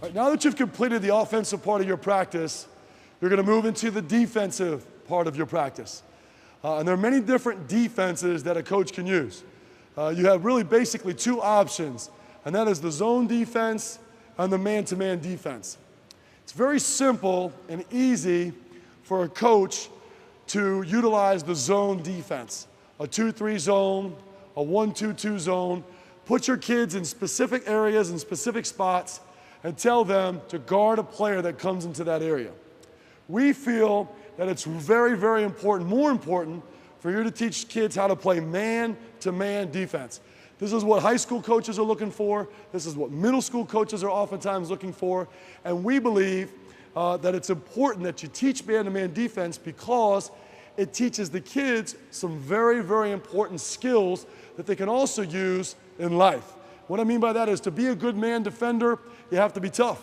Right, now that you've completed the offensive part of your practice, you're going to move into the defensive part of your practice. And there are many different defenses that a coach can use. You have really basically two options, and that is the zone defense and the man-to-man defense. It's very simple and easy for a coach to utilize the zone defense, a 2-3 zone, a 1-2-2 zone. Put your kids in specific areas and specific spots and tell them to guard a player that comes into that area. We feel that it's very, very important, more important, for you to teach kids how to play man-to-man defense. This is what high school coaches are looking for. This is what middle school coaches are oftentimes looking for. And we believe that it's important that you teach man-to-man defense because it teaches the kids some very, very important skills that they can also use in life. What I mean by that is to be a good man defender, you have to be tough.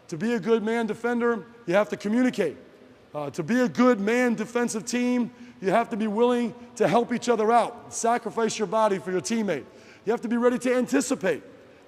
To be a good man defender, you have to communicate. To be a good man defensive team, you have to be willing to help each other out, sacrifice your body for your teammate. You have to be ready to anticipate.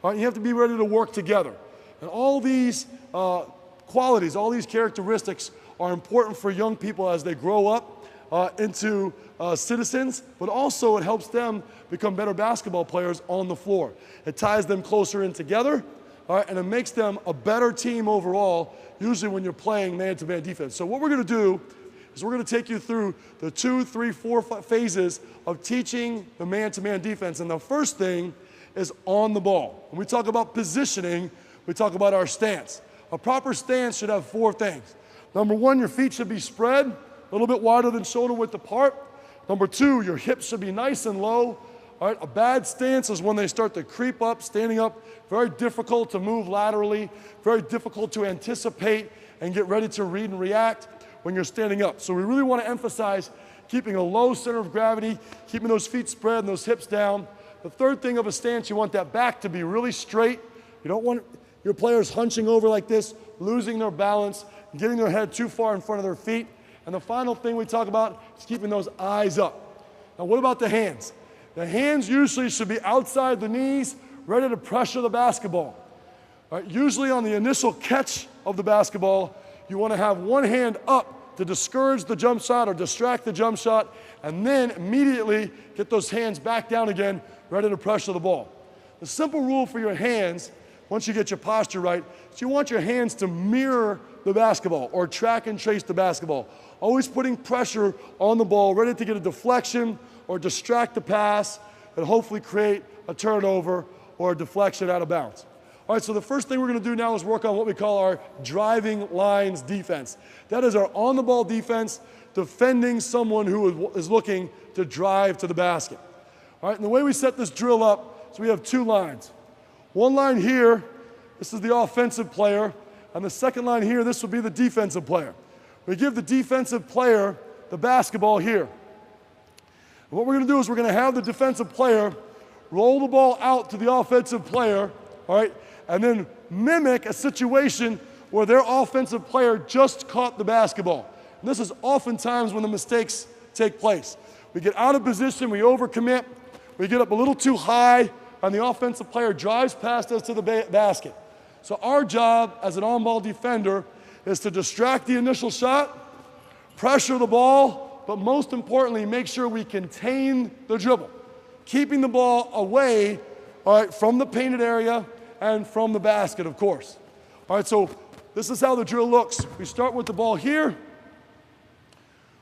You have to be ready to work together. And all these qualities, all these characteristics are important for young people as they grow up into citizens, but also it helps them become better basketball players on the floor. It ties them closer in together, and it makes them a better team overall, usually when you're playing man-to-man defense. So what we're going to do is we're going to take you through the 2, 3, 4 phases of teaching the man-to-man defense. And the first thing is on the ball. When we talk about positioning, we talk about our stance. A proper stance should have 4 things. Number 1, your feet should be spread, a little bit wider than shoulder width apart. Number 2, your hips should be nice and low. All right, a bad stance is when they start to creep up, standing up. Very difficult to move laterally, very difficult to anticipate and get ready to read and react when you're standing up. So we really want to emphasize keeping a low center of gravity, keeping those feet spread and those hips down. The third thing of a stance, you want that back to be really straight. You don't want your players hunching over like this, losing their balance, getting their head too far in front of their feet. And the final thing we talk about is keeping those eyes up. Now what about the hands? The hands usually should be outside the knees, ready to pressure the basketball. All right, usually on the initial catch of the basketball, you want to have one hand up to discourage the jump shot or distract the jump shot, and then immediately get those hands back down again, ready to pressure the ball. The simple rule for your hands, once you get your posture right, is you want your hands to mirror the basketball or track and trace the basketball. Always putting pressure on the ball, ready to get a deflection or distract the pass and hopefully create a turnover or a deflection out of bounds. All right, so the first thing we're going to do now is work on what we call our driving lines defense. That is our on-the-ball defense, defending someone who is looking to drive to the basket. All right, and the way we set this drill up is we have 2 lines. One line here, this is the offensive player, and the second line here, this would be the defensive player. We give the defensive player the basketball here. And what we're going to do is we're going to have the defensive player roll the ball out to the offensive player, all right, and then mimic a situation where their offensive player just caught the basketball. And this is oftentimes when the mistakes take place. We get out of position, we overcommit, we get up a little too high, and the offensive player drives past us to the basket. So our job as an on-ball defender is to distract the initial shot, pressure the ball, but most importantly, make sure we contain the dribble, keeping the ball away, all right, from the painted area and from the basket, of course. All right, so this is how the drill looks. We start with the ball here.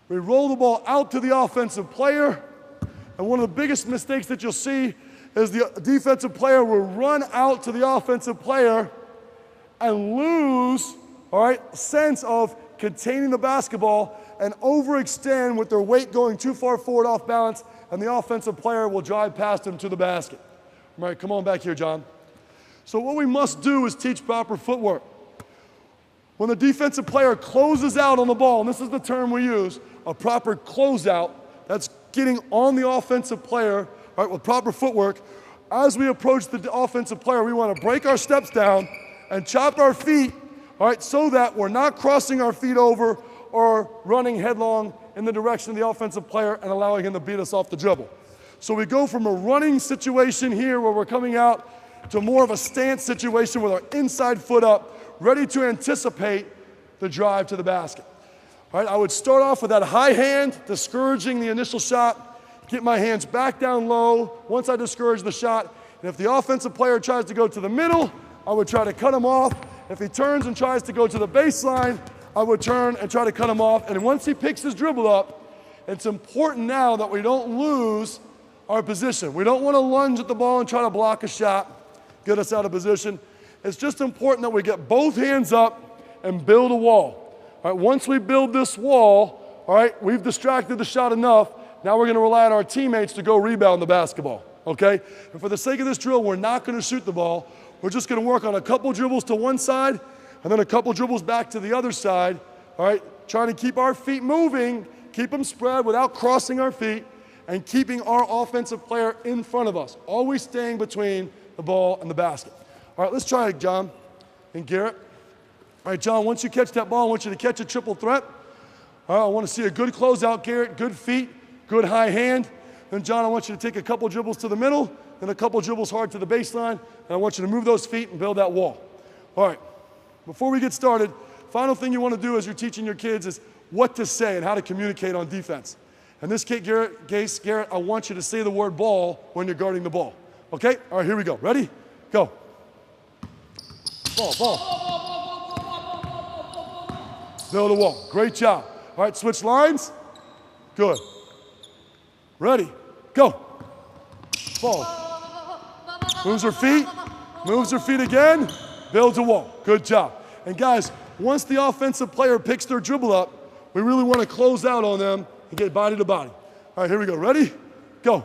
We roll the ball out to the offensive player. And one of the biggest mistakes that you'll see is the defensive player will run out to the offensive player and lose, all right, sense of containing the basketball and overextend with their weight going too far forward off balance, and the offensive player will drive past him to the basket. All right, come on back here, John. So what we must do is teach proper footwork. When the defensive player closes out on the ball, and this is the term we use, a proper closeout, that's getting on the offensive player, all right, with proper footwork. As we approach the offensive player, we want to break our steps down and chop our feet, all right, so that we're not crossing our feet over or running headlong in the direction of the offensive player and allowing him to beat us off the dribble. So we go from a running situation here where we're coming out to more of a stance situation with our inside foot up, ready to anticipate the drive to the basket. All right, I would start off with that high hand, discouraging the initial shot, get my hands back down low once I discourage the shot, and if the offensive player tries to go to the middle, I would try to cut him off. If he turns and tries to go to the baseline, I would turn and try to cut him off. And once he picks his dribble up, it's important now that we don't lose our position. We don't want to lunge at the ball and try to block a shot, get us out of position. It's just important that we get both hands up and build a wall. All right, once we build this wall, all right, we've distracted the shot enough. Now we're going to rely on our teammates to go rebound the basketball, okay? And for the sake of this drill, we're not going to shoot the ball. We're just going to work on a couple dribbles to one side and then a couple dribbles back to the other side, all right? Trying to keep our feet moving, keep them spread without crossing our feet, and keeping our offensive player in front of us, always staying between the ball and the basket. All right, let's try it, John and Garrett. All right, John, once you catch that ball, I want you to catch a triple threat. All right, I want to see a good closeout, Garrett, good feet, good high hand. Then, John, I want you to take a couple dribbles to the middle, then a couple dribbles hard to the baseline, and I want you to move those feet and build that wall. All right, before we get started, final thing you want to do as you're teaching your kids is what to say and how to communicate on defense. In this case, Garrett, I want you to say the word ball when you're guarding the ball. Okay? All right, here we go. Ready? Go. Ball, ball. Build a wall. Great job. All right, switch lines. Good. Ready? Go. Ball. Moves her feet. Moves her feet again. Builds a wall. Good job. And guys, once the offensive player picks their dribble up, we really want to close out on them and get body to body. All right, here we go. Ready? Go.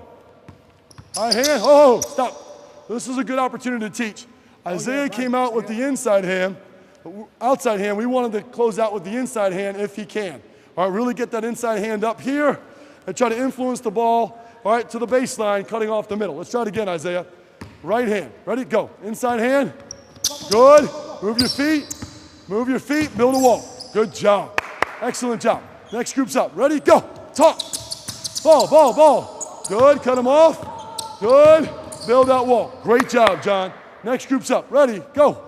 High hand. Oh, stop. This is a good opportunity to teach. Isaiah came out with the inside hand. Outside hand, we wanted to close out with the inside hand if he can. All right, really get that inside hand up here and try to influence the ball, all right, to the baseline, cutting off the middle. Let's try it again, Isaiah. Right hand. Ready? Go. Inside hand. Good. Move your feet. Move your feet. Build a wall. Good job. Excellent job. Next group's up. Ready? Go. Talk. Ball, ball, ball. Good. Cut them off. Good. Build that wall. Great job, John. Next group's up. Ready? Go.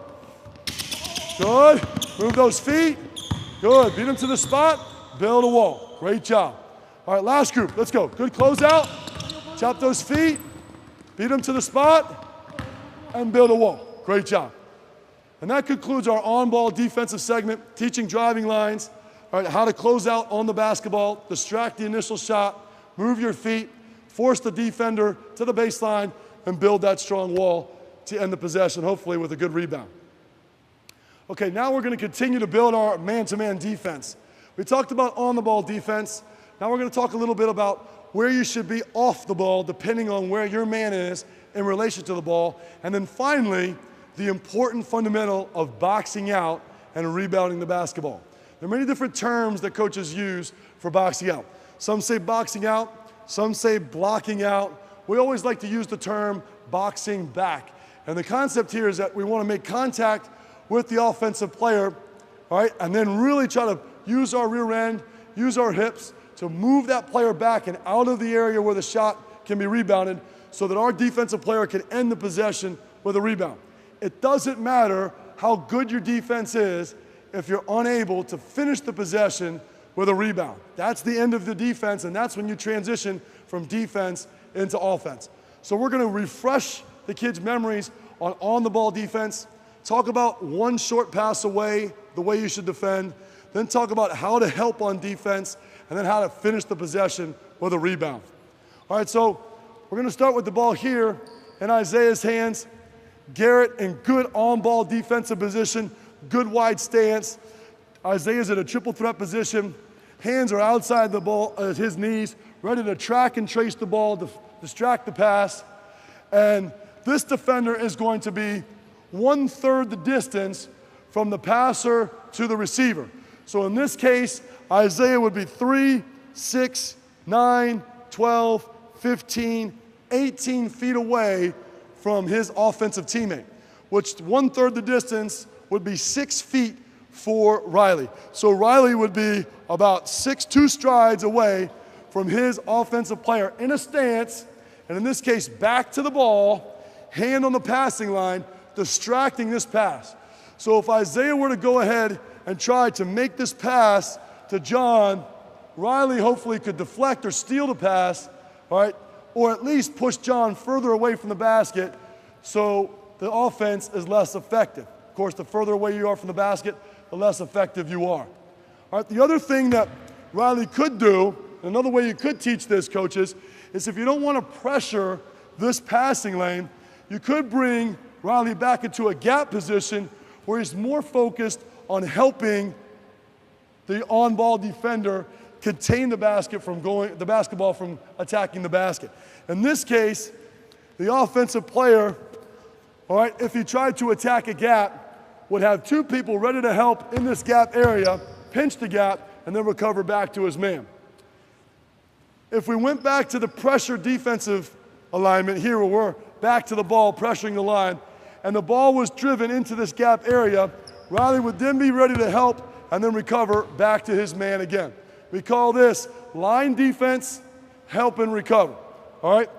Good. Move those feet. Good. Beat them to the spot. Build a wall. Great job. All right, last group. Let's go. Good closeout. Chop those feet. Beat them to the spot. And build a wall. Great job. And that concludes our on-ball defensive segment, teaching driving lines, all right, how to close out on the basketball, distract the initial shot, move your feet, force the defender to the baseline, and build that strong wall to end the possession, hopefully with a good rebound. Okay, now we're going to continue to build our man-to-man defense. We talked about on-the-ball defense. Now we're going to talk a little bit about where you should be off the ball, depending on where your man is in relation to the ball. And then finally, the important fundamental of boxing out and rebounding the basketball. There are many different terms that coaches use for boxing out. Some say boxing out, some say blocking out. We always like to use the term boxing back. And the concept here is that we want to make contact with the offensive player, all right, and then really try to use our rear end, use our hips to move that player back and out of the area where the shot can be rebounded so that our defensive player can end the possession with a rebound. It doesn't matter how good your defense is if you're unable to finish the possession with a rebound. That's the end of the defense, and that's when you transition from defense into offense. So we're going to refresh the kids' memories on the ball defense, talk about one short pass away, the way you should defend, then talk about how to help on defense, and then how to finish the possession with a rebound. All right, so we're going to start with the ball here in Isaiah's hands. Garrett in good on-ball defensive position, good wide stance. Isaiah's in a triple threat position. Hands are outside the ball at his knees, ready to track and trace the ball, to distract the pass. And this defender is going to be 1/3 the distance from the passer to the receiver. So in this case, Isaiah would be 3, 6, 9, 12, 15, 18 feet away from his offensive teammate, which 1/3 the distance would be 6 feet for Riley. So Riley would be about 2 strides away from his offensive player in a stance, and in this case, back to the ball, hand on the passing line, distracting this pass. So if Isaiah were to go ahead and try to make this pass to John, Riley hopefully could deflect or steal the pass, all right, or at least push John further away from the basket so the offense is less effective. Of course, the further away you are from the basket, the less effective you are. All right, the other thing that Riley could do, another way you could teach this, coaches, is if you don't want to pressure this passing lane, you could bring Riley back into a gap position where he's more focused on helping the on-ball defender contain the basketball from attacking the basket. In this case, the offensive player, all right, if he tried to attack a gap, would have two people ready to help in this gap area, pinch the gap, and then recover back to his man. If we went back to the pressure defensive alignment here, where we're back to the ball, pressuring the line, and the ball was driven into this gap area, Riley would then be ready to help and then recover back to his man again. We call this line defense, help and recover, all right?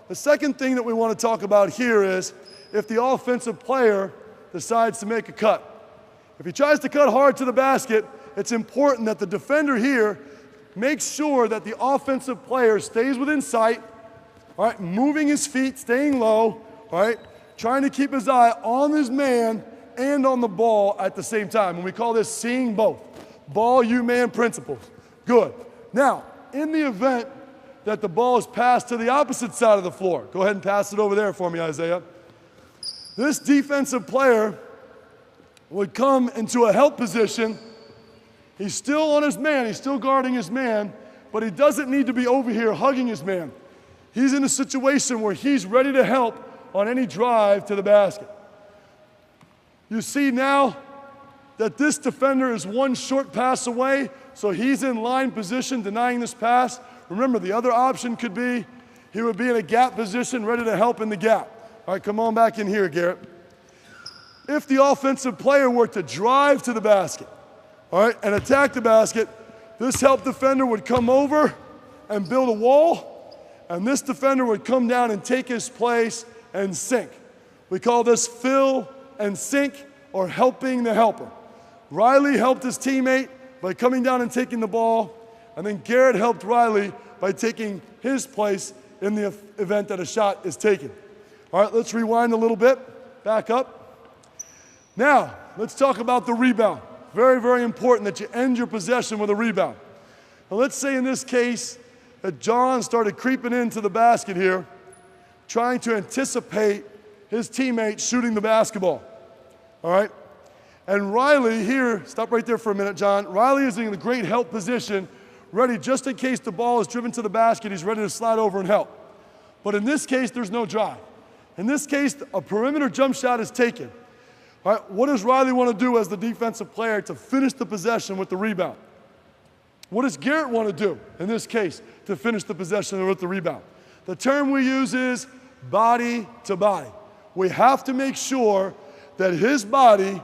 The second thing that we want to talk about here is if the offensive player decides to make a cut. If he tries to cut hard to the basket, it's important that the defender here makes sure that the offensive player stays within sight, all right, moving his feet, staying low, all right, trying to keep his eye on his man and on the ball at the same time. And we call this seeing both. Ball, you, man principles. Good. Now, in the event that the ball is passed to the opposite side of the floor, go ahead and pass it over there for me, Isaiah. This defensive player would come into a help position. He's still on his man, he's still guarding his man, but he doesn't need to be over here hugging his man. He's in a situation where he's ready to help on any drive to the basket. You see now that this defender is one short pass away, so he's in line position denying this pass. Remember, the other option could be he would be in a gap position ready to help in the gap. All right, come on back in here, Garrett. If the offensive player were to drive to the basket, all right, and attack the basket, this help defender would come over and build a wall, and this defender would come down and take his place and sink. We call this fill and sink, or helping the helper. Riley helped his teammate by coming down and taking the ball, and then Garrett helped Riley by taking his place in the event that a shot is taken. All right, let's rewind a little bit, back up. Now, let's talk about the rebound. Very, very important that you end your possession with a rebound. Now, let's say in this case that John started creeping into the basket here, trying to anticipate his teammate shooting the basketball. All right? And Riley here, stop right there for a minute, John. Riley is in a great help position, ready just in case the ball is driven to the basket, he's ready to slide over and help. But in this case, there's no drive. In this case, a perimeter jump shot is taken. All right, what does Riley want to do as the defensive player to finish the possession with the rebound? What does Garrett want to do in this case to finish the possession with the rebound? The term we use is body to body. We have to make sure that his body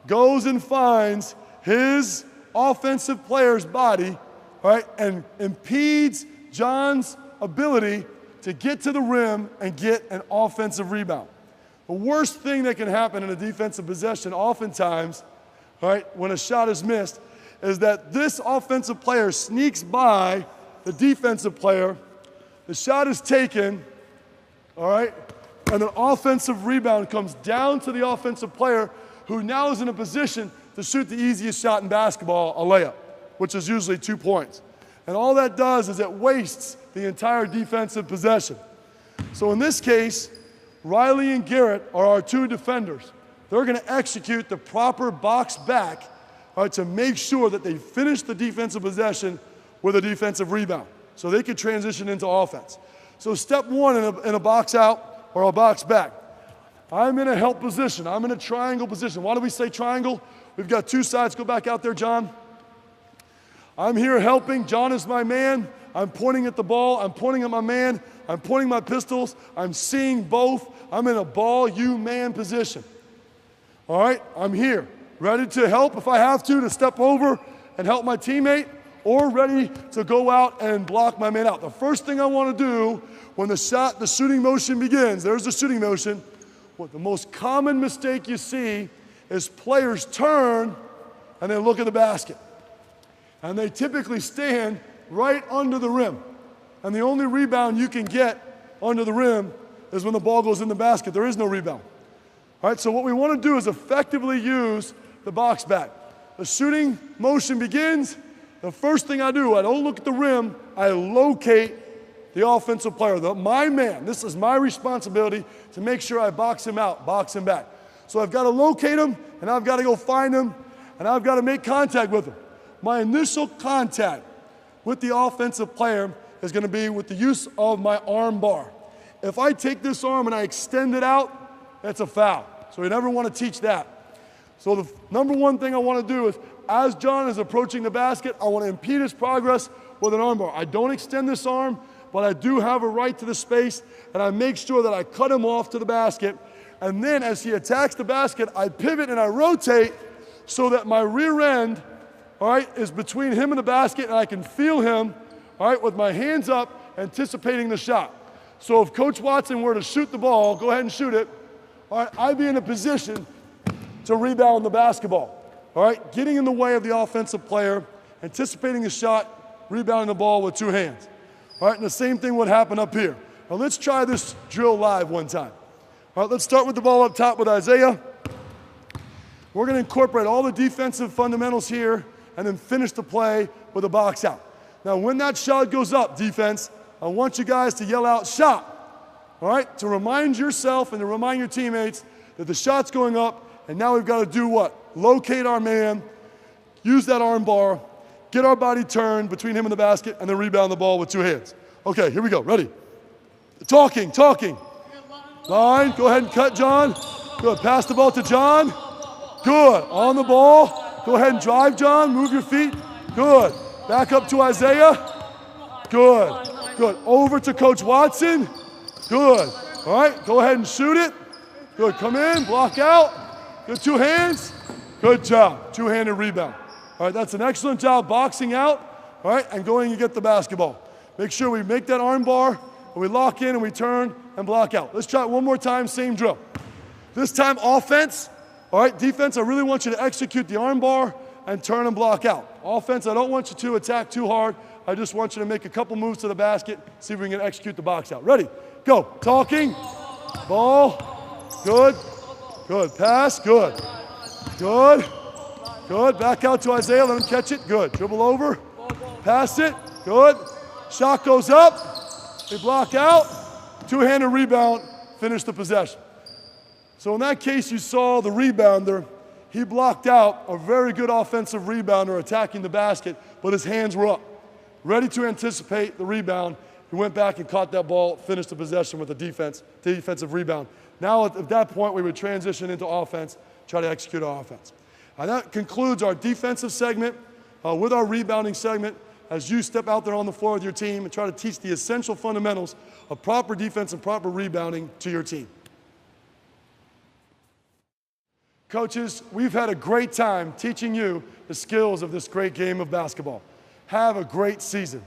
goes and finds his offensive player's body, all right, and impedes John's ability to get to the rim and get an offensive rebound. The worst thing that can happen in a defensive possession oftentimes, all right, when a shot is missed, is that this offensive player sneaks by the defensive player, the shot is taken, all right, and an offensive rebound comes down to the offensive player who now is in a position to shoot the easiest shot in basketball, a layup, which is usually 2 points. And all that does is it wastes the entire defensive possession. So in this case, Riley and Garrett are our two defenders. They're going to execute the proper box back, all right, to make sure that they finish the defensive possession with a defensive rebound so they can transition into offense. So step one in a box out or a box back. I'm in a help position. I'm in a triangle position. Why do we say triangle? We've got two sides. Go back out there, John. I'm here helping. John is my man. I'm pointing at the ball. I'm pointing at my man. I'm pointing my pistols. I'm seeing both. I'm in a ball, you, man position. All right, I'm here, ready to help if I have to step over and help my teammate, or ready to go out and block my man out. The first thing I want to do when the shooting motion begins, there's the shooting motion. What the most common mistake you see is players turn and they look at the basket. And they typically stand right under the rim. And the only rebound you can get under the rim is when the ball goes in the basket. There is no rebound. All right, so what we want to do is effectively use the box back. The shooting motion begins. The first thing I do, I don't look at the rim, I locate the offensive player, my man. This is my responsibility to make sure I box him out, box him back. So I've got to locate him, and I've got to go find him, and I've got to make contact with him. My initial contact with the offensive player is going to be with the use of my arm bar. If I take this arm and I extend it out, that's a foul. So you never want to teach that. So the number one thing I want to do is, as John is approaching the basket, I want to impede his progress with an arm bar. I don't extend this arm, but I do have a right to the space, and I make sure that I cut him off to the basket. And then as he attacks the basket, I pivot and I rotate so that my rear end, all right, is between him and the basket, and I can feel him, all right, with my hands up, anticipating the shot. So if Coach Watson were to shoot the ball, go ahead and shoot it, all right, I'd be in a position to rebound the basketball. All right, getting in the way of the offensive player, anticipating the shot, rebounding the ball with two hands. All right, and the same thing would happen up here. Now let's try this drill live one time. All right, let's start with the ball up top with Isaiah. We're going to incorporate all the defensive fundamentals here and then finish the play with a box out. Now when that shot goes up, defense, I want you guys to yell out, shot. All right, to remind yourself and to remind your teammates that the shot's going up, and now we've got to do what? Locate our man, use that arm bar, get our body turned between him and the basket, and then rebound the ball with two hands. Okay, here we go. Ready? Talking. Line, go ahead and cut, John. Good, pass the ball to John. Good, on the ball. Go ahead and drive, John. Move your feet. Good. Back up to Isaiah. Good. Over to Coach Watson. Good. All right, go ahead and shoot it. Good, come in, block out. Good, two hands. Good job, two-handed rebound. All right, that's an excellent job boxing out, all right, and going and get the basketball. Make sure we make that arm bar, and we lock in and we turn and block out. Let's try it one more time, same drill. This time offense, all right, defense, I really want you to execute the arm bar and turn and block out. Offense, I don't want you to attack too hard. I just want you to make a couple moves to the basket, see if we can execute the box out. Ready, go, talking, ball, good, pass, good, back out to Isaiah, let him catch it, good, dribble over, pass it, good, shot goes up, they block out, two-handed rebound, finish the possession. So in that case, you saw the rebounder, he blocked out a very good offensive rebounder attacking the basket, but his hands were up, ready to anticipate the rebound. He went back and caught that ball, finished the possession with a defensive rebound. Now at that point, we would transition into offense, try to execute our offense. And that concludes our defensive segment with our rebounding segment as you step out there on the floor with your team and try to teach the essential fundamentals of proper defense and proper rebounding to your team. Coaches, we've had a great time teaching you the skills of this great game of basketball. Have a great season.